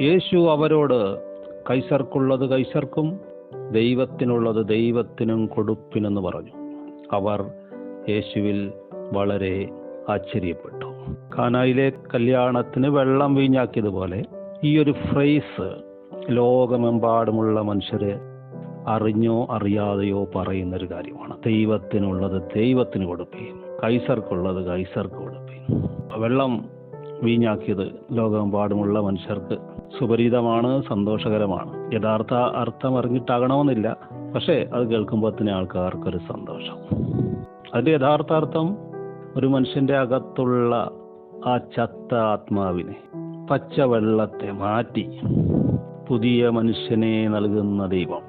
യേശു അവരോട്, കൈസർക്കുള്ളത് കൈസർക്കും ദൈവത്തിനുള്ളത് ദൈവത്തിനും കൊടുപ്പിനെന്ന് പറഞ്ഞു. അവർ യേശുവിൽ വളരെ ആശ്ചര്യപ്പെട്ടു. കാനായിലെ കല്യാണത്തിന് വെള്ളം വീഞ്ഞാക്കിയതുപോലെ ഈ ഒരു ഫ്രേസ് ലോകമെമ്പാടുമുള്ള മനുഷ്യരെ അറിഞ്ഞോ അറിയാതെയോ പറയുന്നൊരു കാര്യമാണ്. ദൈവത്തിനുള്ളത് ദൈവത്തിന് കൊടുക്കുകയും കൈസർക്കുള്ളത് കൈസർക്ക് കൊടുക്കുകയും. വെള്ളം വീഞ്ഞാക്കിയത് ലോകമെമ്പാടുമുള്ള മനുഷ്യർക്ക് സുപരിചിതമാണ്, സന്തോഷകരമാണ്. യഥാർത്ഥ അർത്ഥം അറിഞ്ഞിട്ടാകണമെന്നില്ല, പക്ഷേ അത് കേൾക്കുമ്പോൾ തന്നെ ആൾക്കാർക്കൊരു സന്തോഷം. അതിൻ്റെ യഥാർത്ഥ അർത്ഥം ഒരു മനുഷ്യൻ്റെ അകത്തുള്ള ആ ചത്ത ആത്മാവിനെ, പച്ചവെള്ളത്തെ മാറ്റി പുതിയ മനുഷ്യനെ നൽകുന്ന ദൈവം,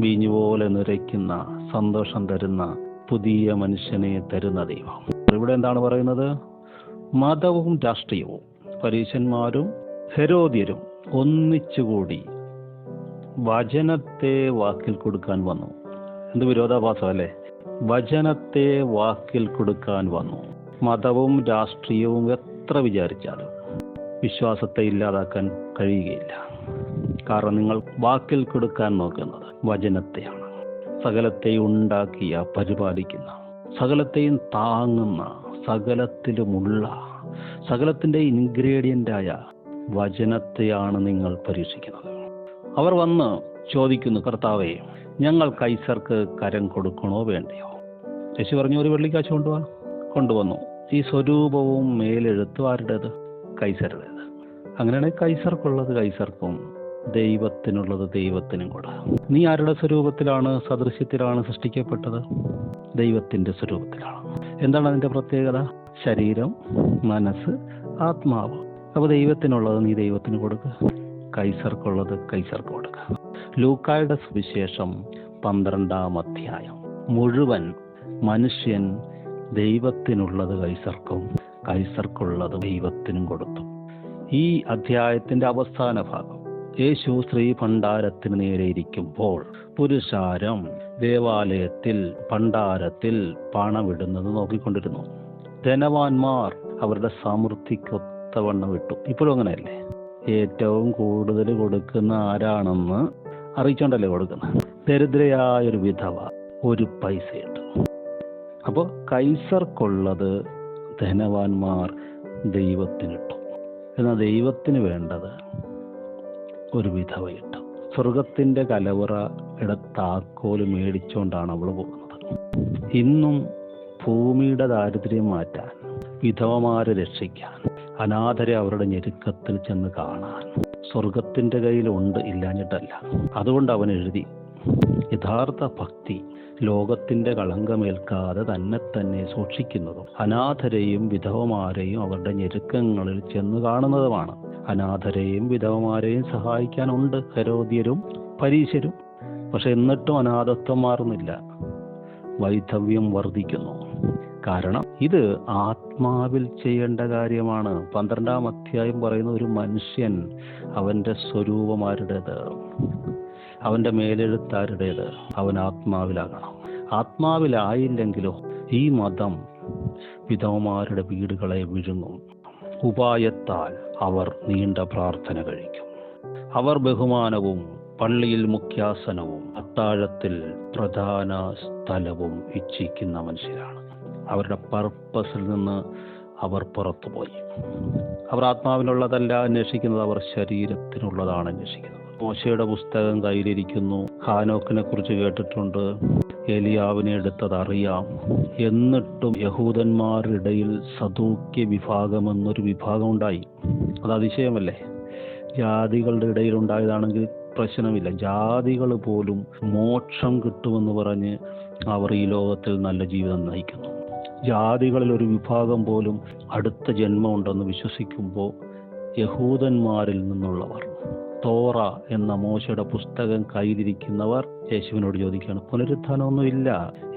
വീഞ്ഞുപോലെ നിറയ്ക്കുന്ന, സന്തോഷം തരുന്ന പുതിയ മനുഷ്യനെ തരുന്ന ദൈവം. ഇവിടെ എന്താണ് പറയുന്നത്? മതവും രാഷ്ട്രീയവും പരീശന്മാരും ഹെരോദ്യരും ഒന്നിച്ചുകൂടി വചനത്തെ വാക്കിൽ കൊടുക്കാൻ വന്നു. എന്ത് വിരോധാഭാസം അല്ലേ? വചനത്തെ വാക്കിൽ കൊടുക്കാൻ വന്നു. മതവും രാഷ്ട്രീയവും എത്ര വിചാരിച്ചാലും വിശ്വാസത്തെ ഇല്ലാതാക്കാൻ കഴിയുകയില്ല. കാരണം നിങ്ങൾ വാക്കിൽ കൊടുക്കാൻ നോക്കുന്നത് വചനത്തെയാണ്. സകലത്തെ ഉണ്ടാക്കിയ, പരിപാലിക്കുന്ന, സകലത്തെയും താങ്ങുന്ന, സകലത്തിലുമുള്ള, സകലത്തിൻ്റെ ഇൻഗ്രീഡിയൻ്റായ വചനത്തെയാണ് നിങ്ങൾ പരീക്ഷിക്കുന്നത്. അവർ വന്ന് ചോദിക്കുന്നു, കർത്താവേ, ഞങ്ങൾ കൈസർക്ക് കരം കൊടുക്കണോ വേണ്ടയോ? യേശു പറഞ്ഞു, ഒരു വെള്ളിക്കാശ് കൊണ്ടുവന്നു. ഈ സ്വരൂപവും മേലെഴുത്തും ആരുടേത്? കൈസരുടേത്. അങ്ങനെയാണെങ്കിൽ കൈസർക്കുള്ളത് കൈസർക്കും ദൈവത്തിനുള്ളത് ദൈവത്തിനും കൂടെ. നീ ആരുടെ സ്വരൂപത്തിലാണ്, സദൃശ്യത്തിലാണ് സൃഷ്ടിക്കപ്പെട്ടത്? ദൈവത്തിൻ്റെ സ്വരൂപത്തിലാണ്. എന്താണ് അതിൻ്റെ പ്രത്യേകത? ശരീരം, മനസ്സ്, ആത്മാവ്. അപ്പോൾ ദൈവത്തിനുള്ളത് നീ ദൈവത്തിന് കൊടുക്കുക, കൈസർക്കുള്ളത് കൈസർക്ക് കൊടുക്കുക. ലൂക്കായുടെ സുവിശേഷം 12-ാം അധ്യായം മുഴുവൻ മനുഷ്യൻ ദൈവത്തിനുള്ളത് കൈസർക്കും കൈസർക്കുള്ളത് ദൈവത്തിനും കൊടുത്തു. ഈ അധ്യായത്തിൻ്റെ അവസാന ഭാഗം യേശു സ്ത്രീ ഭണ്ഡാരത്തിന് നേരെ ഇരിക്കുമ്പോൾ പുരുഷാരം ദേവാലയത്തിൽ ഭണ്ഡാരത്തിൽ പണമിടുന്നത് നോക്കിക്കൊണ്ടിരുന്നു. ധനവാന്മാർ അവരുടെ സമൃദ്ധിക്കൊത്തവണ്ണം ഇട്ടു. ഇപ്പോഴും അങ്ങനെയല്ലേ? ഏറ്റവും കൂടുതൽ കൊടുക്കുന്ന ആരാണെന്ന് അറിയിച്ചോണ്ടല്ലേ കൊടുക്കുന്നത്. ദരിദ്രയായൊരു വിധവ ഒരു പൈസ ഇട്ടു. അപ്പോൾ കൈസർക്കുള്ളത് ധനവാന്മാർ ദൈവത്തിനിട്ടു. എന്നാൽ ദൈവത്തിന് വേണ്ടത് ഒരു വിധവ ഇട്ടു. സ്വർഗത്തിൻ്റെ കലവറയുടെ താക്കോല് മേടിച്ചുകൊണ്ടാണ് അവൾ പോകുന്നത്. ഇന്നും ഭൂമിയുടെ ദാരിദ്ര്യം മാറ്റാൻ, വിധവമാരെ രക്ഷിക്കാൻ, അനാഥരെ അവരുടെ ഞെരുക്കത്തിൽ ചെന്ന് കാണാൻ സ്വർഗത്തിൻ്റെ കയ്യിലുണ്ട്, ഇല്ലാഞ്ഞിട്ടല്ല. അതുകൊണ്ട് അവൻ എഴുതി, യഥാർത്ഥ ഭക്തി ലോകത്തിൻ്റെ കളങ്കമേൽക്കാതെ തന്നെ സൂക്ഷിക്കുന്നതും അനാഥരെയും വിധവമാരെയും അവരുടെ ഞെരുക്കങ്ങളിൽ ചെന്ന് കാണുന്നതുമാണ്. അനാഥരെയും വിധവമാരെയും സഹായിക്കാനുണ്ട് ഹെരോദ്യരും പരീശരും. പക്ഷെ എന്നിട്ടും അനാഥത്വം മാറുന്നില്ല, വൈധവ്യം വർദ്ധിക്കുന്നു. കാരണം ഇത് ആത്മാവിൽ ചെയ്യേണ്ട കാര്യമാണ്. 12-ാം അധ്യായം പറയുന്ന ഒരു മനുഷ്യൻ അവൻ്റെ സ്വരൂപമാരുടേത്, അവൻ്റെ മേലെഴുത്താരുടേത്, അവൻ ആത്മാവിലാകണം. ആത്മാവിലായില്ലെങ്കിലോ ഈ മതം വിധവമാരുടെ വീടുകളെ വിഴുങ്ങും. ഉപായത്താൽ അവർ നീണ്ട പ്രാർത്ഥന കഴിക്കും. അവർ ബഹുമാനവും പള്ളിയിൽ മുഖ്യാസനവും അത്താഴത്തിൽ പ്രധാന സ്ഥലവും ഇച്ഛിക്കുന്ന മനുഷ്യരാണ്. അവരുടെ പർപ്പസിൽ നിന്ന് അവർ പുറത്തുപോയി. അവർ ആത്മാവിനുള്ളതല്ല അന്വേഷിക്കുന്നത്, അവർ ശരീരത്തിനുള്ളതാണ് അന്വേഷിക്കുന്നത്. മോശയുടെ പുസ്തകം കയ്യിലിരിക്കുന്നു. ഹാനോക്കിനെ കുറിച്ച് കേട്ടിട്ടുണ്ട്, ഏലിയാവിനെ എടുത്തതറിയാം. എന്നിട്ടും യഹൂദന്മാരുടെ ഇടയിൽ സദൂക്യ വിഭാഗമെന്നൊരു വിഭാഗം ഉണ്ടായി. അത് അതിശയമല്ലേ? ജാതികളുടെ ഇടയിൽ ഉണ്ടായതാണെങ്കിൽ പ്രശ്നമില്ല. ജാതികൾ പോലും മോക്ഷം കിട്ടുമെന്ന് പറഞ്ഞ് അവർ ഈ ലോകത്തിൽ നല്ല ജീവിതം നയിക്കുന്നു. ജാതികളിൽ ഒരു വിഭാഗം പോലും അടുത്ത ജന്മമുണ്ടെന്ന് വിശ്വസിക്കുമ്പോൾ യഹൂദന്മാരിൽ നിന്നുള്ളവർ, തോറ എന്ന മോശയുടെ പുസ്തകം കയ്യിലിരിക്കുന്നവർ യേശുവിനോട് ചോദിക്കുകയാണ്, പുനരുത്ഥാനമൊന്നുമില്ല,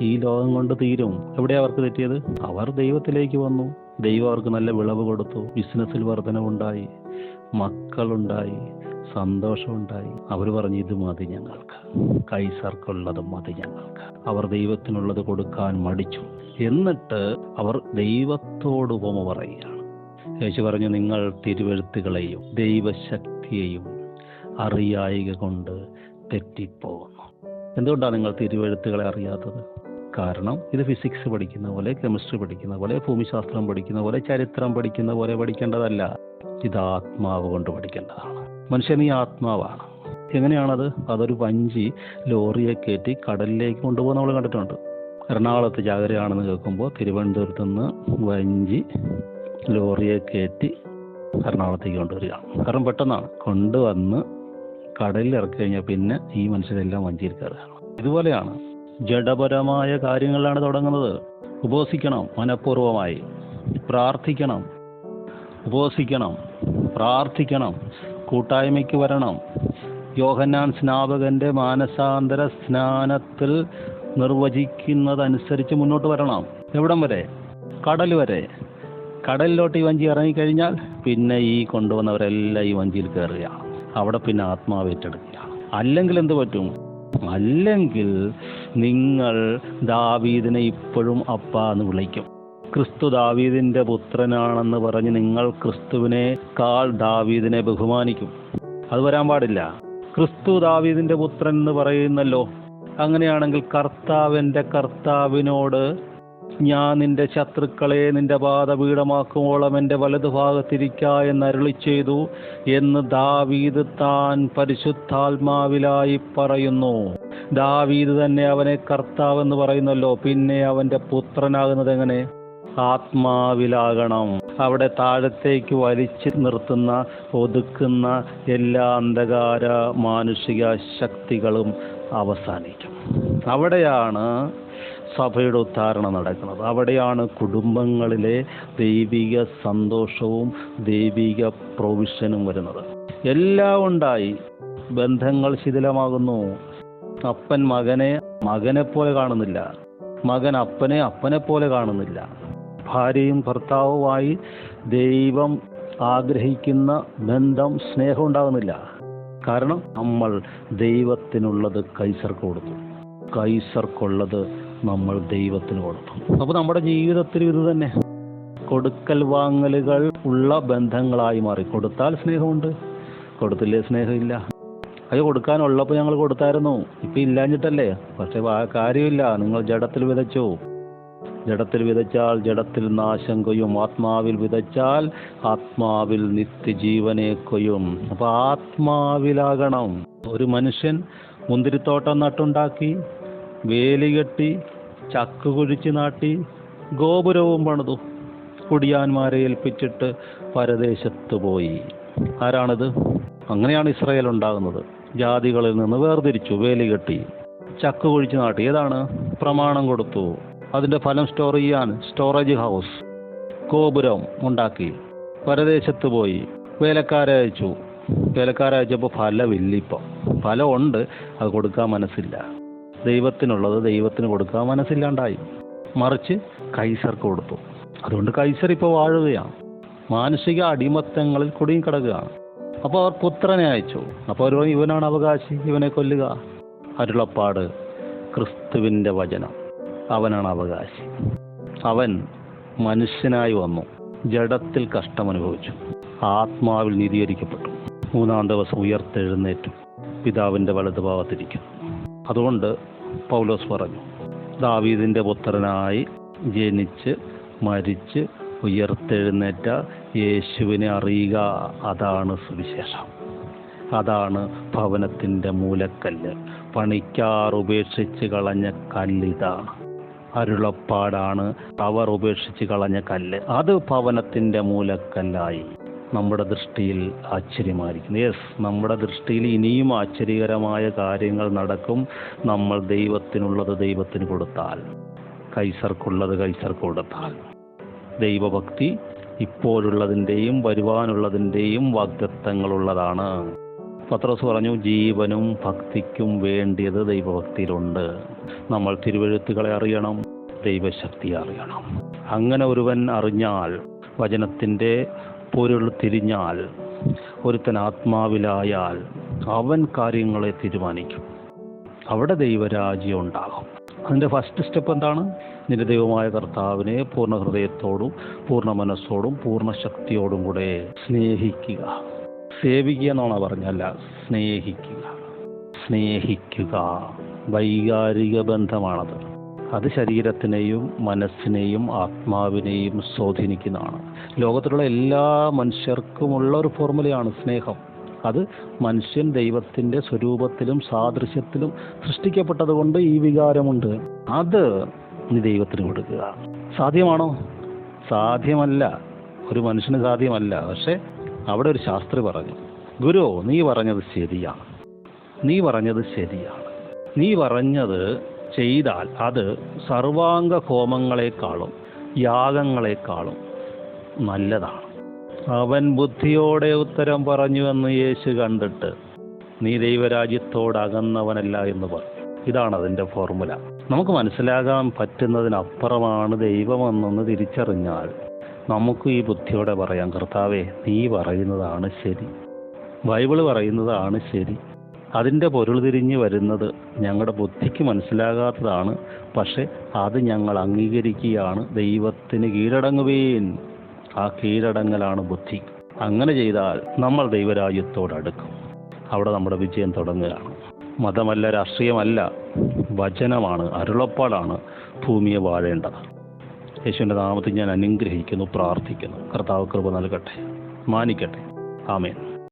ഈ ലോകം കൊണ്ട് തീരും. എവിടെ അവർക്ക് തെറ്റിയത്? അവർ ദൈവത്തിലേക്ക് വന്നു. ദൈവം അവർക്ക് നല്ല വിളവ് കൊടുത്തു, ബിസിനസ്സിൽ വർധനവുണ്ടായി, മക്കളുണ്ടായി, സന്തോഷമുണ്ടായി. അവർ പറഞ്ഞു, ഇത് മതി ഞങ്ങൾക്ക്, കൈസർക്കുള്ളത് മതി ഞങ്ങൾക്ക്. അവർ ദൈവത്തിനുള്ളത് കൊടുക്കാൻ മടിച്ചു. എന്നിട്ട് അവർ ദൈവത്തോട് ഉപമ പറയുകയാണ്. യേശു പറഞ്ഞു, നിങ്ങൾ തിരുവെഴുത്തുകളെയും ദൈവശക്തി ഒക്കെയും അറിയായിക കൊണ്ട് തെറ്റിപ്പോകുന്നു. എന്തുകൊണ്ടാണ് നിങ്ങൾ തിരുവെഴുത്തുകളെ അറിയാത്തത്? കാരണം ഇത് ഫിസിക്സ് പഠിക്കുന്ന പോലെ, കെമിസ്ട്രി പഠിക്കുന്ന പോലെ, ഭൂമിശാസ്ത്രം പഠിക്കുന്ന പോലെ, ചരിത്രം പഠിക്കുന്ന പോലെ പഠിക്കേണ്ടതല്ല. ഇത് ആത്മാവ് കൊണ്ട് പഠിക്കേണ്ടതാണ്. മനുഷ്യൻ ഈ ആത്മാവാണ്. എങ്ങനെയാണത്? അതൊരു വഞ്ചി ലോറിയെ കയറ്റി കടലിലേക്ക് കൊണ്ടുപോകാൻ നമ്മൾ കണ്ടിട്ടുണ്ട്. എറണാകുളത്ത് ചാകരയാണെന്ന് കേൾക്കുമ്പോൾ തിരുവനന്തപുരത്ത് നിന്ന് വഞ്ചി ലോറിയെ കയറ്റി എറണാകുളത്തേക്ക് കൊണ്ടുവരികയാണ്. കാരണം പെട്ടെന്നാണ് കൊണ്ടുവന്ന് കടലിൽ ഇറക്കി കഴിഞ്ഞാൽ പിന്നെ ഈ മനുഷ്യരെല്ലാം വഞ്ചിയിൽ കയറുകയാണ്. ഇതുപോലെയാണ് ജഡപരമായ കാര്യങ്ങളിലാണ് തുടങ്ങുന്നത്. ഉപവസിക്കണം, മനഃപൂർവമായി പ്രാർത്ഥിക്കണം, ഉപവസിക്കണം, പ്രാർത്ഥിക്കണം, കൂട്ടായ്മയ്ക്ക് വരണം. യോഹന്നാൻ സ്നാപകന്റെ മാനസാന്തര സ്നാനത്തിൽ നിർവചിക്കുന്നതനുസരിച്ച് മുന്നോട്ട് വരണം. എവിടം വരെ? കടൽ വരെ. കടലിലോട്ട് ഈ വഞ്ചി ഇറങ്ങിക്കഴിഞ്ഞാൽ പിന്നെ ഈ കൊണ്ടുവന്നവരെല്ലാം ഈ വഞ്ചിയിൽ കയറുകയാണ്. അവിടെ പിന്നെ ആത്മാവ് ഏറ്റെടുക്കുകയാണ്. അല്ലെങ്കിൽ എന്ത് പറ്റും? അല്ലെങ്കിൽ നിങ്ങൾ ദാവീദിനെ ഇപ്പോഴും അപ്പ എന്ന് വിളിക്കും. ക്രിസ്തു ദാവീദിന്റെ പുത്രനാണെന്ന് പറഞ്ഞ് നിങ്ങൾ ക്രിസ്തുവിനേക്കാൾ ദാവീദിനെ ബഹുമാനിക്കും. അത് വരാൻ പാടില്ല. ക്രിസ്തു ദാവീദിന്റെ പുത്രൻ എന്ന് പറയുന്നല്ലോ. അങ്ങനെയാണെങ്കിൽ കർത്താവിനോട് ഞാൻ നിന്റെ ശത്രുക്കളെ നിന്റെ പാദപീഠമാക്കുമോളം എൻ്റെ വലതുഭാഗത്തിരിക്ക എന്ന് അരുളി ചെയ്തു എന്ന് ദാവീദ് താൻ പരിശുദ്ധാത്മാവിലായി പറയുന്നു. ദാവീദ് തന്നെ അവനെ കർത്താവ് എന്ന് പറയുന്നല്ലോ. പിന്നെ അവന്റെ പുത്രനാകുന്നത് എങ്ങനെ? ആത്മാവിലാകണം. അവിടെ താഴത്തേക്ക് വലിച്ചു നിർത്തുന്ന, ഒതുക്കുന്ന എല്ലാ അന്ധകാര മാനുഷിക ശക്തികളും അവസാനിക്കും. അവിടെയാണ് സഭയുടെ ഉദ്ധാരണം നടക്കുന്നത്. അവിടെയാണ് കുടുംബങ്ങളിലെ ദൈവിക സന്തോഷവും ദൈവിക പ്രൊവിഷനും വരുന്നത്. എല്ലാം ഉണ്ടായി, ബന്ധങ്ങൾ ശിഥിലമാകുന്നു. അപ്പൻ മകനെ പോലെ കാണുന്നില്ല, മകൻ അപ്പനെ പോലെ കാണുന്നില്ല. ഭാര്യയും ഭർത്താവുമായി ദൈവം ആഗ്രഹിക്കുന്ന ബന്ധം, സ്നേഹം ഉണ്ടാകുന്നില്ല. കാരണം നമ്മൾ ദൈവത്തിനുള്ളത് കൈസർക്ക് കൊടുത്തു, കൈസർക്കുള്ളത് നമ്മൾ ദൈവത്തിന് കൊടുത്തു. അപ്പോൾ നമ്മുടെ ജീവിതത്തിൽ ഇത് തന്നെ കൊടുക്കൽ വാങ്ങലുകൾ ഉള്ള ബന്ധങ്ങളായി മാറി. കൊടുത്താൽ സ്നേഹമുണ്ട്, കൊടുത്തില്ലേ സ്നേഹമില്ല. അത് കൊടുക്കാനുള്ളപ്പോൾ ഞങ്ങൾ കൊടുത്തായിരുന്നു, ഇപ്പം ഇല്ലാഞ്ഞിട്ടല്ലേ. പക്ഷെ കാര്യമില്ല. നിങ്ങൾ ജഡത്തിൽ വിതച്ചു. ജഡത്തിൽ വിതച്ചാൽ ജഡത്തിൽ നാശം കൊയ്യും, ആത്മാവിൽ വിതച്ചാൽ ആത്മാവിൽ നിത്യജീവനെ കൊയ്യും. അപ്പോൾ ആത്മാവിലാകണം. ഒരു മനുഷ്യൻ മുന്തിരിത്തോട്ടം നട്ടുണ്ടാക്കി, വേലി കെട്ടി, ചക്ക് കുഴിച്ച് നാട്ടി, ഗോപുരവും പണിതു, കുടിയാന്മാരെ ഏൽപ്പിച്ചിട്ട് പരദേശത്ത് പോയി. ആരാണിത്? അങ്ങനെയാണ് ഇസ്രായേൽ ഉണ്ടാകുന്നത്. ജാതികളിൽ നിന്ന് വേർതിരിച്ചു, വേലി കെട്ടി, ചക്ക് കുഴിച്ച് നാട്ടി. ഏതാണ്? പ്രമാണം കൊടുത്തു. അതിൻ്റെ ഫലം സ്റ്റോർ ചെയ്യാൻ സ്റ്റോറേജ് ഹൗസ്, ഗോപുരം ഉണ്ടാക്കി, പരദേശത്ത് പോയി, വേലക്കാരെ അയച്ചു. വേലക്കാരയച്ചപ്പോൾ ഫലമില്ല. ഇപ്പം ഫലമുണ്ട്, അത് കൊടുക്കാൻ മനസ്സില്ല. ദൈവത്തിനുള്ളത് ദൈവത്തിന് കൊടുക്കാൻ മനസ്സില്ലാണ്ടായി. മറിച്ച് കൈസർക്ക് കൊടുത്തു. അതുകൊണ്ട് കൈസർ ഇപ്പോൾ വാഴുകയാണ്, മാനസിക അടിമത്തങ്ങളിൽ കുടുങ്ങി കിടക്കുകയാണ്. അപ്പോൾ അവർ പുത്രനെ അയച്ചു. അപ്പോൾ അവർ ഇവനാണ് അവകാശി, ഇവനെ കൊല്ലുക. അരുളപ്പാട് ക്രിസ്തുവിൻ്റെ വചനം, അവനാണ് അവകാശി. അവൻ മനുഷ്യനായി വന്നു, ജഡത്തിൽ കഷ്ടമനുഭവിച്ചു, ആത്മാവിൽ നീതീകരിക്കപ്പെട്ടു, 3-ാം ദിവസം ഉയർത്തെഴുന്നേറ്റു, പിതാവിൻ്റെ വലതുഭാഗത്തിരിക്കുന്നു. അതുകൊണ്ട് പൗലോസ് പറഞ്ഞു, ദാവീദിൻ്റെ പുത്രനായി ജനിച്ച് മരിച്ച് ഉയർത്തെഴുന്നേറ്റ യേശുവിനെ അറിയുക. അതാണ് സുവിശേഷം. അതാണ് ഭവനത്തിൻ്റെ മൂലക്കല്ല്. പണിക്കാർ ഉപേക്ഷിച്ച് കളഞ്ഞ കല്ലിതാണ്. അരുളപ്പാടാണ് അവർ ഉപേക്ഷിച്ച് കളഞ്ഞ കല്ല്. അത് ഭവനത്തിൻ്റെ മൂലക്കല്ലായി. നമ്മുടെ ദൃഷ്ടിയിൽ ആശ്ചര്യമായിരിക്കുന്നു. നമ്മുടെ ദൃഷ്ടിയിൽ ഇനിയും ആശ്ചര്യകരമായ കാര്യങ്ങൾ നടക്കും. നമ്മൾ ദൈവത്തിനുള്ളത് ദൈവത്തിന് കൊടുത്താൽ, കൈസർക്കുള്ളത് കൈസർക്ക് കൊടുത്താൽ. ദൈവഭക്തി ഇപ്പോഴുള്ളതിൻ്റെയും വരുവാനുള്ളതിൻ്റെയും വാഗ്ദത്തങ്ങളുള്ളതാണ്. പത്രോസ് പറഞ്ഞു, ജീവനും ഭക്തിക്കും വേണ്ടിയത് ദൈവഭക്തിയിലുണ്ട്. നമ്മൾ തിരുവെഴുത്തുകളെ അറിയണം, ദൈവശക്തി അറിയണം. അങ്ങനെ ഒരുവൻ അറിഞ്ഞാൽ, വചനത്തിൻ്റെ പൊരുൾ തിരിഞ്ഞാൽ, ഒരുത്തൻ ആത്മാവിലായാൽ, അവൻ കാര്യങ്ങളെ തീരുമാനിക്കും. അവിടെ ദൈവരാജ്യം ഉണ്ടാകും. അതിൻ്റെ ഫസ്റ്റ് സ്റ്റെപ്പ് എന്താണ്? നിന്റെ ദൈവമായ കർത്താവിനെ പൂർണ്ണ ഹൃദയത്തോടും പൂർണ്ണ മനസ്സോടും പൂർണ്ണ ശക്തിയോടും കൂടെ സ്നേഹിക്കുക. സേവിക്കുക എന്നാണോ പറഞ്ഞല്ല, സ്നേഹിക്കുക. സ്നേഹിക്കുക വൈകാരിക ബന്ധമാണത്. അത് ശരീരത്തിനെയും മനസ്സിനെയും ആത്മാവിനെയും സ്വാധീനിക്കുന്നതാണ്. ലോകത്തിലുള്ള എല്ലാ മനുഷ്യർക്കുമുള്ള ഒരു ഫോർമുലയാണ് സ്നേഹം. അത് മനുഷ്യൻ ദൈവത്തിൻ്റെ സ്വരൂപത്തിലും സാദൃശ്യത്തിലും സൃഷ്ടിക്കപ്പെട്ടതുകൊണ്ട് ഈ വികാരമുണ്ട്. അത് നീ ദൈവത്തിന് കൊടുക്കുക. സാധ്യമാണോ? സാധ്യമല്ല, ഒരു മനുഷ്യന് സാധ്യമല്ല. പക്ഷെ അവിടെ ഒരു ശാസ്ത്രി പറഞ്ഞു, ഗുരു നീ പറഞ്ഞത് ശരിയാണ്, നീ പറഞ്ഞത് ശരിയാണ്. നീ പറഞ്ഞത് ചെയ്താൽ അത് സർവാംഗ ഹോമങ്ങളെക്കാളും യാഗങ്ങളെക്കാളും നല്ലതാണ്. അവൻ ബുദ്ധിയോടെ ഉത്തരം പറഞ്ഞുവെന്ന് യേശു കണ്ടിട്ട് നീ ദൈവരാജ്യത്തോട് അകന്നവനല്ല എന്ന് പറഞ്ഞു. ഇതാണ് അതിൻ്റെ ഫോർമുല. നമുക്ക് മനസ്സിലാകാൻ പറ്റുന്നതിനപ്പുറമാണ് ദൈവമെന്നൊന്ന് തിരിച്ചറിഞ്ഞാൽ നമുക്ക് ഈ ബുദ്ധിയോടെ പറയാം, കർത്താവേ നീ പറയുന്നതാണ് ശരി, ബൈബിള് പറയുന്നതാണ് ശരി. അതിൻ്റെ പൊരുൾ തിരിഞ്ഞ് വരുന്നത് ഞങ്ങളുടെ ബുദ്ധിക്ക് മനസ്സിലാകാത്തതാണ്, പക്ഷെ അത് ഞങ്ങൾ അംഗീകരിക്കുകയാണ്. ദൈവത്തിന് കീഴടങ്ങുവീൻ. ആ കീഴടങ്ങലാണ് ബുദ്ധി. അങ്ങനെ ചെയ്താൽ നമ്മൾ ദൈവരാജ്യത്തോട് അടുക്കും. അവിടെ നമ്മുടെ വിജയം തുടങ്ങുകയാണ്. മതമല്ല, രാഷ്ട്രീയമല്ല, വചനമാണ്, അരുളപ്പാടാണ് ഭൂമിയെ വാഴേണ്ടത്. യേശുവിൻ്റെ നാമത്തിൽ ഞാൻ അനുഗ്രഹിക്കുന്നു, പ്രാർത്ഥിക്കുന്നു. കർത്താവ് കൃപ നൽകട്ടെ, മാനിക്കട്ടെ. ആമേൻ.